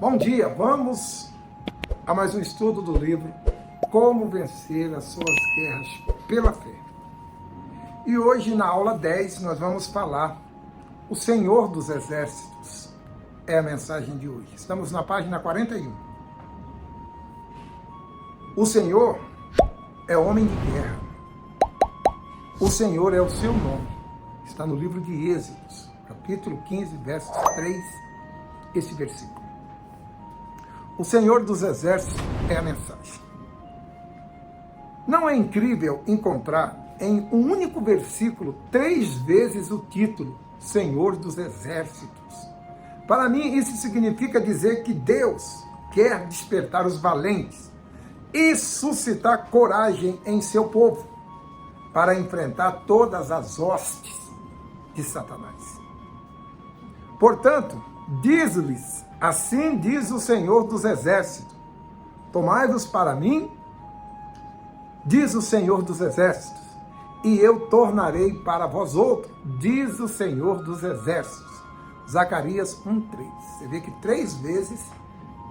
Bom dia, vamos a mais um estudo do livro Como Vencer as Suas Guerras pela Fé. E hoje, na aula 10, nós vamos falar O Senhor dos Exércitos. É a mensagem de hoje. Estamos na página 41. O Senhor é homem de guerra. O Senhor é o seu nome. Está no livro de Êxodos, capítulo 15, versos 3, esse versículo. O Senhor dos Exércitos é a mensagem. Não é incrível encontrar em um único versículo 3 vezes o título Senhor dos Exércitos? Para mim, isso significa dizer que Deus quer despertar os valentes e suscitar coragem em seu povo para enfrentar todas as hostes de Satanás. Portanto, diz-lhes: assim diz o Senhor dos Exércitos, tomai-vos para mim, diz o Senhor dos Exércitos, e eu tornarei para vós outro, diz o Senhor dos Exércitos. Zacarias 1:3. Você vê que 3 vezes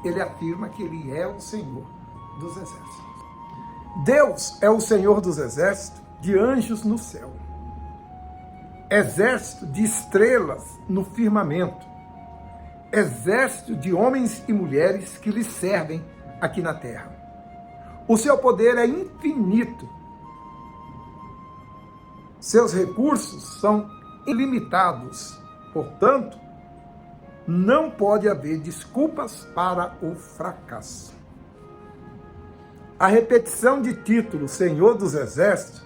ele afirma que ele é o Senhor dos Exércitos. Deus é o Senhor dos Exércitos de anjos no céu, exército de estrelas no firmamento, exército de homens e mulheres que lhe servem aqui na terra. O seu poder é infinito. Seus recursos são ilimitados. Portanto, não pode haver desculpas para o fracasso. A repetição de título Senhor dos Exércitos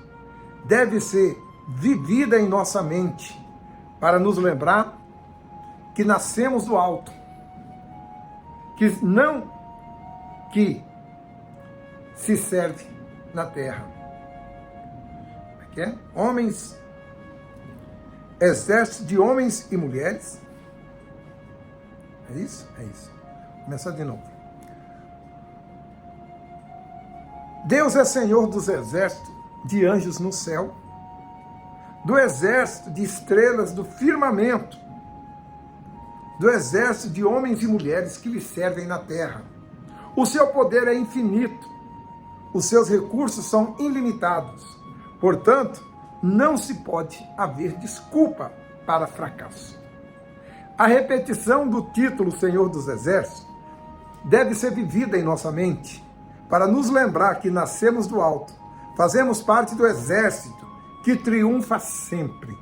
deve ser vivida em nossa mente para nos lembrar que nascemos do alto, que se serve na terra. Homens, exército de homens e mulheres. É isso? É isso. Vou começar de novo. Deus é Senhor dos exércitos de anjos no céu, do exército de estrelas do firmamento, do exército de homens e mulheres que lhe servem na terra. O seu poder é infinito, os seus recursos são ilimitados. Portanto, não se pode haver desculpa para fracasso. A repetição do título Senhor dos Exércitos deve ser vivida em nossa mente para nos lembrar que nascemos do alto, fazemos parte do exército que triunfa sempre,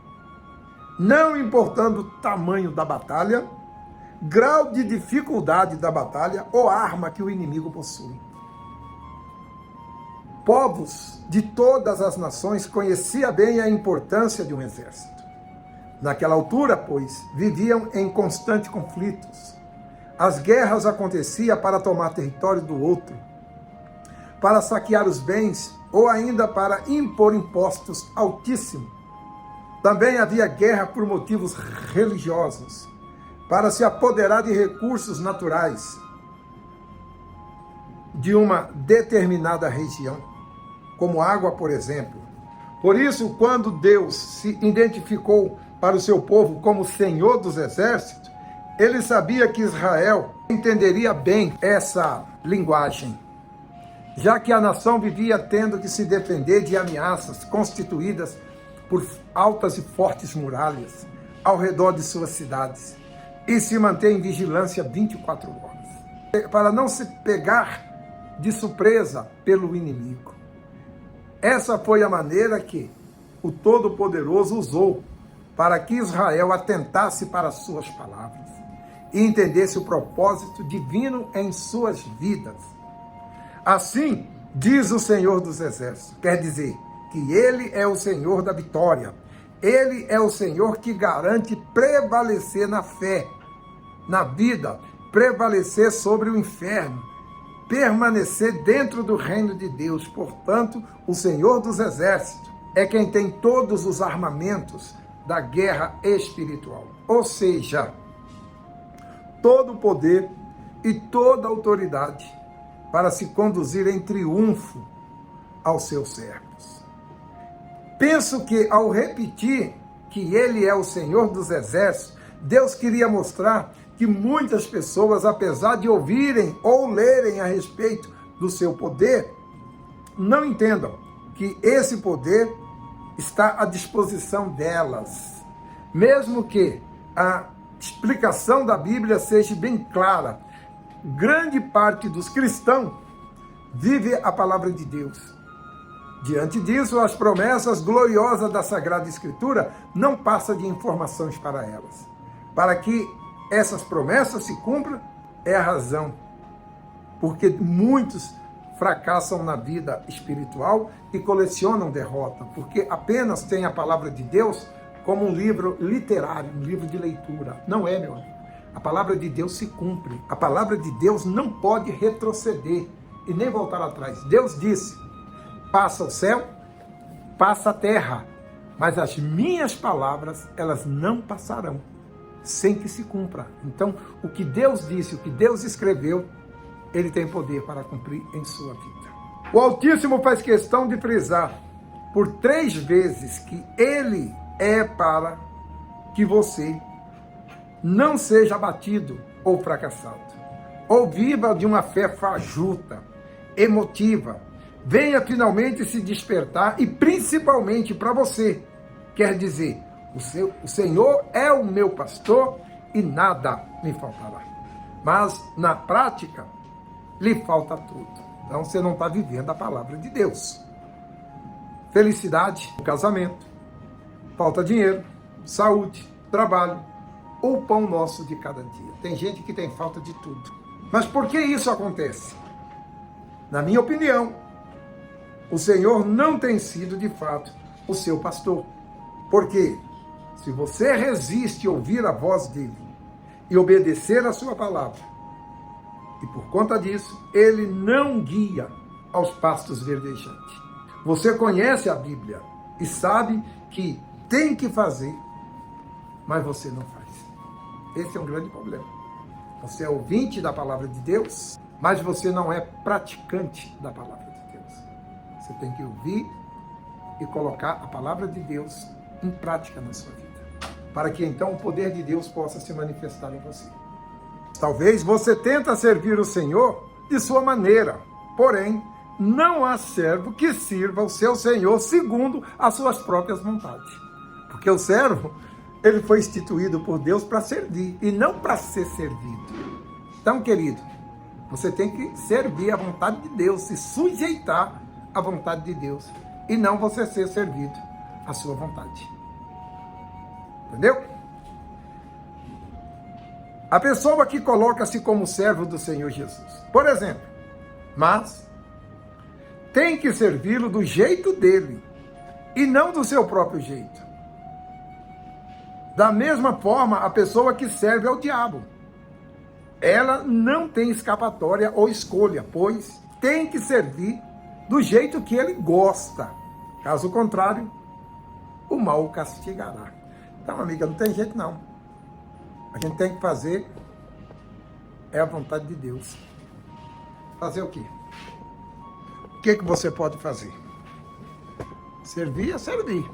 não importando o tamanho da batalha, grau de dificuldade da batalha ou arma que o inimigo possui. Povos de todas as nações conheciam bem a importância de um exército. Naquela altura, pois, viviam em constantes conflitos. As guerras aconteciam para tomar território do outro, para saquear os bens ou ainda para impor impostos altíssimos. Também havia guerra por motivos religiosos, para se apoderar de recursos naturais de uma determinada região, como água, por exemplo. Por isso, quando Deus se identificou para o seu povo como Senhor dos Exércitos, ele sabia que Israel entenderia bem essa linguagem, já que a nação vivia tendo que se defender de ameaças constituídas por altas e fortes muralhas ao redor de suas cidades e se manter em vigilância 24 horas, para não se pegar de surpresa pelo inimigo. Essa foi a maneira que o Todo-Poderoso usou para que Israel atentasse para as suas palavras e entendesse o propósito divino em suas vidas. Assim, diz o Senhor dos Exércitos, quer dizer que Ele é o Senhor da vitória. Ele é o Senhor que garante prevalecer na fé, na vida, prevalecer sobre o inferno, permanecer dentro do reino de Deus. Portanto, o Senhor dos Exércitos é quem tem todos os armamentos da guerra espiritual. Ou seja, todo o poder e toda a autoridade para se conduzir em triunfo aos seus servos. Penso que ao repetir que Ele é o Senhor dos Exércitos, Deus queria mostrar que muitas pessoas, apesar de ouvirem ou lerem a respeito do seu poder, não entendam que esse poder está à disposição delas. Mesmo que a explicação da Bíblia seja bem clara, grande parte dos cristãos vive a palavra de Deus. Diante disso, as promessas gloriosas da Sagrada Escritura não passam de informações para elas. Para que essas promessas se cumpram, é a razão porque muitos fracassam na vida espiritual e colecionam derrota, porque apenas têm a palavra de Deus como um livro literário, um livro de leitura. Não é, meu amigo. A palavra de Deus se cumpre. A palavra de Deus não pode retroceder e nem voltar atrás. Deus disse: passa o céu, passa a terra, mas as minhas palavras, elas não passarão sem que se cumpra. Então, o que Deus disse, o que Deus escreveu, Ele tem poder para cumprir em sua vida. O Altíssimo faz questão de frisar por 3 vezes que Ele é para que você não seja abatido ou fracassado, ou viva de uma fé fajuta, emotiva, venha finalmente se despertar e principalmente para você, quer dizer, o Senhor é o meu pastor e nada me faltará. Mas na prática, lhe falta tudo. Então você não está vivendo a palavra de Deus. Felicidade, casamento, falta dinheiro, saúde, trabalho, o pão nosso de cada dia. Tem gente que tem falta de tudo. Mas por que isso acontece? Na minha opinião, o Senhor não tem sido de fato o seu pastor. Porque se você resiste a ouvir a voz dele e obedecer a sua palavra, e por conta disso, ele não guia aos pastos verdejantes. Você conhece a Bíblia e sabe que tem que fazer, mas você não faz. Esse é um grande problema. Você é ouvinte da palavra de Deus, mas você não é praticante da palavra de Deus. Você tem que ouvir e colocar a palavra de Deus em prática na sua vida, para que então o poder de Deus possa se manifestar em você. Talvez você tenta servir o Senhor de sua maneira, porém, não há servo que sirva o seu Senhor segundo as suas próprias vontades. Porque o servo, ele foi instituído por Deus para servir e não para ser servido. Então, querido, você tem que servir a vontade de Deus, se sujeitar à vontade de Deus, e não você ser servido à sua vontade. Entendeu? A pessoa que coloca-se como servo do Senhor Jesus, por exemplo, mas tem que servi-lo do jeito dele e não do seu próprio jeito. Da mesma forma, a pessoa que serve ao diabo, ela não tem escapatória ou escolha, pois tem que servir do jeito que ele gosta. Caso contrário, o mal o castigará. Então, amiga, não tem jeito não. A gente tem que fazer a vontade de Deus. Fazer o quê? O que você pode fazer? Servir é servir.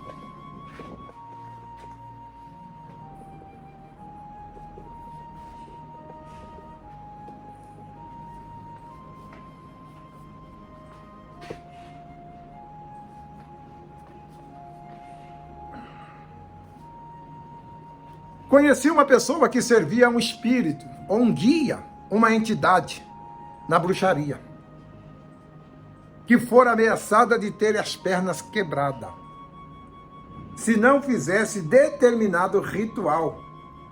Conheci uma pessoa que servia a um espírito, ou um guia, uma entidade, na bruxaria, que fora ameaçada de ter as pernas quebradas, se não fizesse determinado ritual,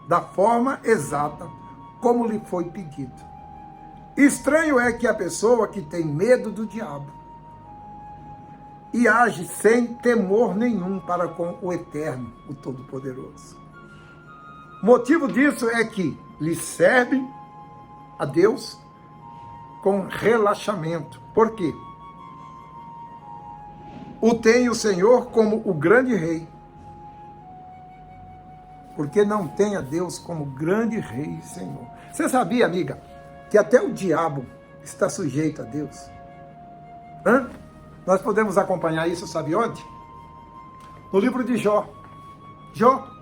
da forma exata como lhe foi pedido. Estranho é que a pessoa que tem medo do diabo e age sem temor nenhum para com o Eterno, o Todo-Poderoso. O motivo disso é que lhe serve a Deus com relaxamento. Por quê? O tem o Senhor como o grande rei. Porque não tem a Deus como grande rei e Senhor. Você sabia, amiga, que até o diabo está sujeito a Deus? Nós podemos acompanhar isso, sabe onde? No livro de Jó. Jó.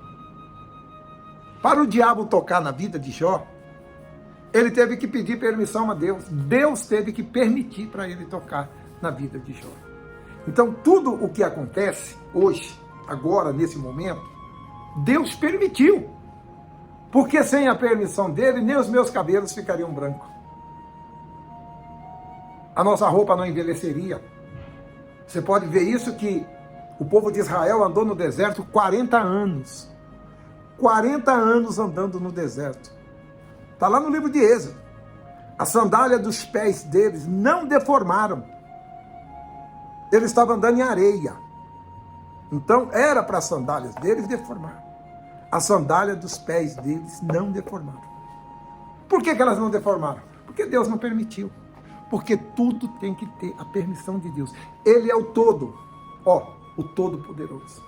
Para o diabo tocar na vida de Jó, Ele teve que pedir permissão a Deus. Deus teve que permitir para ele tocar na vida de Jó. Então, tudo o que acontece hoje, agora, nesse momento, Deus permitiu. Porque sem a permissão dele, nem os meus cabelos ficariam brancos. A nossa roupa não envelheceria. Você pode ver isso que o povo de Israel andou no deserto 40 anos. 40 anos andando no deserto. Está lá no livro de Êxodo. A sandália dos pés deles não deformaram. Eles estavam andando em areia. Então era para as sandálias deles deformar. A sandália dos pés deles não deformaram. Por que elas não deformaram? Porque Deus não permitiu. Porque tudo tem que ter a permissão de Deus. Ele é o todo. O Todo-Poderoso.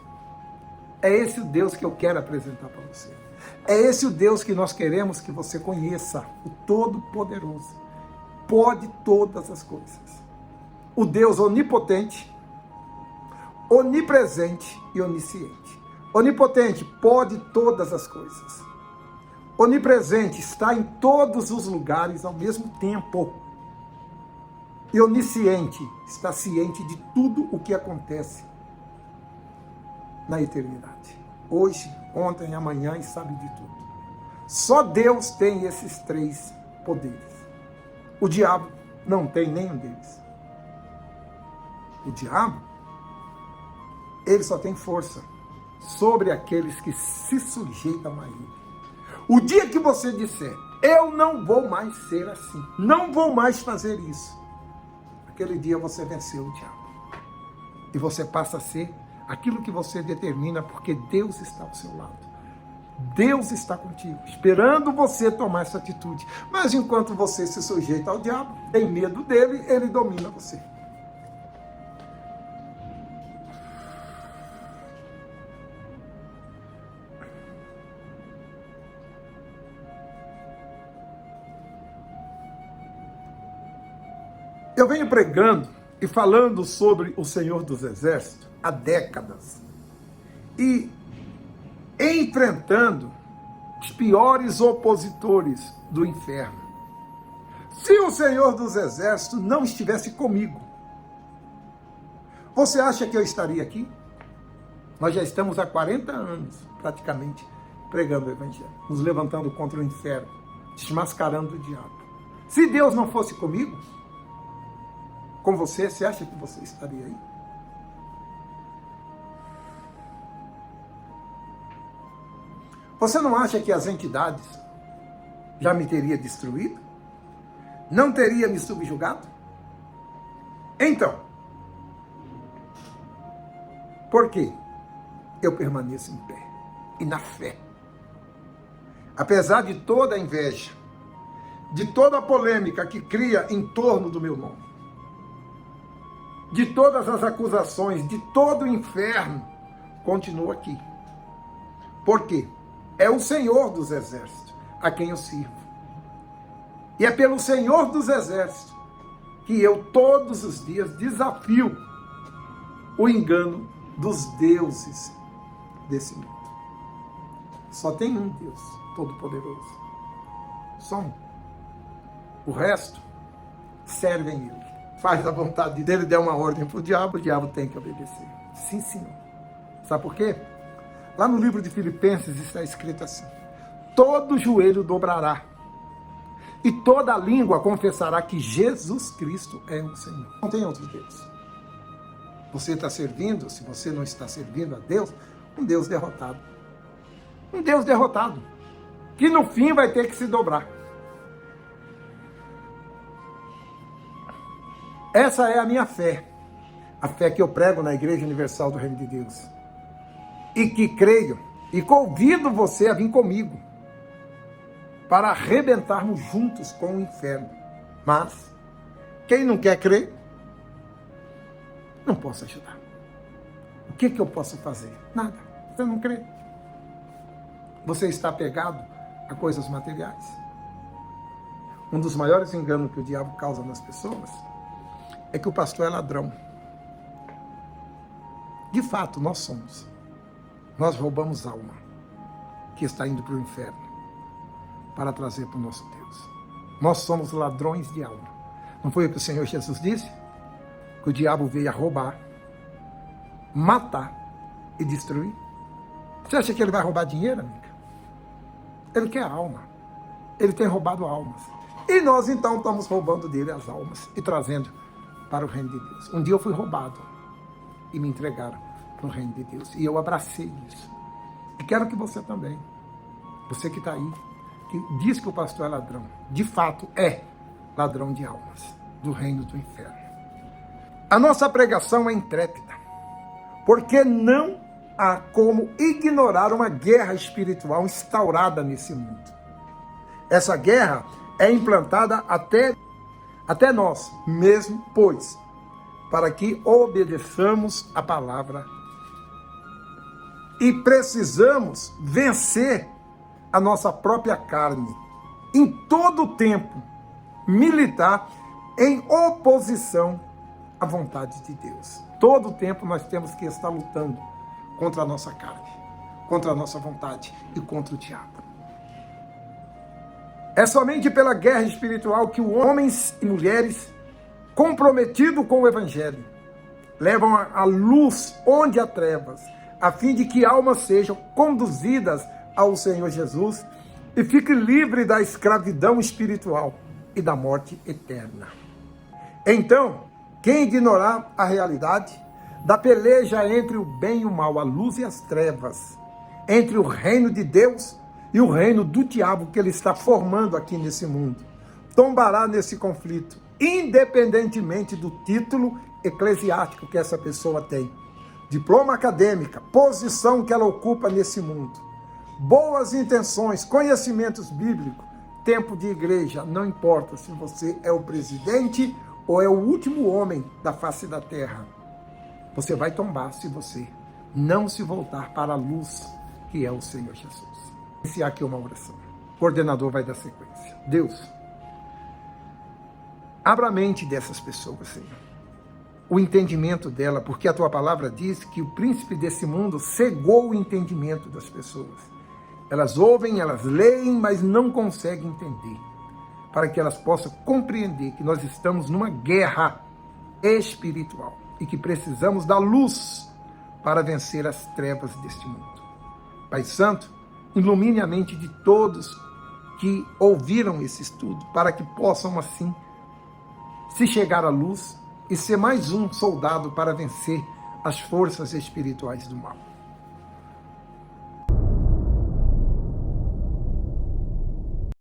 É esse o Deus que eu quero apresentar para você. É esse o Deus que nós queremos que você conheça. O Todo-Poderoso. Pode todas as coisas. O Deus onipotente, onipresente e onisciente. Onipotente pode todas as coisas. Onipresente está em todos os lugares ao mesmo tempo. E onisciente está ciente de tudo o que acontece na eternidade. Hoje, ontem, amanhã e sabe de tudo. Só Deus tem esses três poderes. O diabo não tem nenhum deles. O diabo, ele só tem força sobre aqueles que se sujeitam a ele. O dia que você disser, eu não vou mais ser assim, não vou mais fazer isso, aquele dia você venceu o diabo. E você passa a ser aquilo que você determina, porque Deus está ao seu lado. Deus está contigo, esperando você tomar essa atitude. Mas enquanto você se sujeita ao diabo, tem medo dele, ele domina você. Eu venho pregando e falando sobre o Senhor dos Exércitos há décadas e enfrentando os piores opositores do inferno. Se o Senhor dos Exércitos não estivesse comigo, você acha que eu estaria aqui? Nós já estamos há 40 anos, praticamente, pregando o Evangelho, nos levantando contra o inferno, desmascarando o diabo. Se Deus não fosse comigo, com você, você acha que você estaria aí? Você não acha que as entidades já me teria destruído? Não teria me subjugado? Então, por quê? Eu permaneço em pé e na fé. Apesar de toda a inveja, de toda a polêmica que cria em torno do meu nome, de todas as acusações, de todo o inferno, continuo aqui. Por quê? É o Senhor dos Exércitos a quem eu sirvo. E é pelo Senhor dos Exércitos que eu todos os dias desafio o engano dos deuses desse mundo. Só tem um Deus Todo-Poderoso. Só um. O resto servem ele. Faz a vontade dele, der uma ordem para o diabo tem que obedecer. Sim, senhor. Sabe por quê? Lá no livro de Filipenses está escrito assim: todo joelho dobrará e toda língua confessará que Jesus Cristo é o Senhor. Não tem outro Deus. Você está servindo, se você não está servindo a Deus, um Deus derrotado. Um Deus derrotado, que no fim vai ter que se dobrar. Essa é a minha fé, a fé que eu prego na Igreja Universal do Reino de Deus. E que creio, e convido você a vir comigo, para arrebentarmos juntos com o inferno. Mas, quem não quer crer, não posso ajudar. O que eu posso fazer? Nada. Você não crê. Você está apegado a coisas materiais. Um dos maiores enganos que o diabo causa nas pessoas é que o pastor é ladrão. De fato, nós somos. Nós roubamos alma que está indo para o inferno para trazer para o nosso Deus. Nós somos ladrões de alma. Não foi o que o Senhor Jesus disse? Que o diabo veio a roubar, matar e destruir. Você acha que ele vai roubar dinheiro, amiga? Ele quer alma. Ele tem roubado almas. E nós, então, estamos roubando dele as almas e trazendo para o reino de Deus. Um dia eu fui roubado e me entregaram para o reino de Deus. E eu abracei isso. E quero que você também, você que está aí, que diz que o pastor é ladrão, de fato é ladrão de almas do reino do inferno. A nossa pregação é intrépida, porque não há como ignorar uma guerra espiritual instaurada nesse mundo. Essa guerra é implantada até nós mesmo, pois, para que obedeçamos a palavra. E precisamos vencer a nossa própria carne, em todo o tempo, militar em oposição à vontade de Deus. Todo o tempo nós temos que estar lutando contra a nossa carne, contra a nossa vontade e contra o diabo. É somente pela guerra espiritual que homens e mulheres comprometidos com o Evangelho levam a luz onde há trevas, a fim de que almas sejam conduzidas ao Senhor Jesus e fiquem livres da escravidão espiritual e da morte eterna. Então, quem ignorar a realidade da peleja entre o bem e o mal, a luz e as trevas, entre o reino de Deus e o reino do diabo que ele está formando aqui nesse mundo, tombará nesse conflito, independentemente do título eclesiástico que essa pessoa tem, diploma acadêmica, posição que ela ocupa nesse mundo, boas intenções, conhecimentos bíblicos, tempo de igreja, não importa se você é o presidente ou é o último homem da face da terra. Você vai tombar se você não se voltar para a luz que é o Senhor Jesus. Iniciar aqui uma oração. O coordenador vai dar sequência. Deus, abra a mente dessas pessoas, Senhor. O entendimento dela, porque a tua palavra diz que o príncipe desse mundo cegou o entendimento das pessoas. Elas ouvem, elas leem, mas não conseguem entender. Para que elas possam compreender que nós estamos numa guerra espiritual e que precisamos da luz para vencer as trevas deste mundo. Pai Santo, ilumine a mente de todos que ouviram esse estudo, para que possam assim se chegar à luz e ser mais um soldado para vencer as forças espirituais do mal.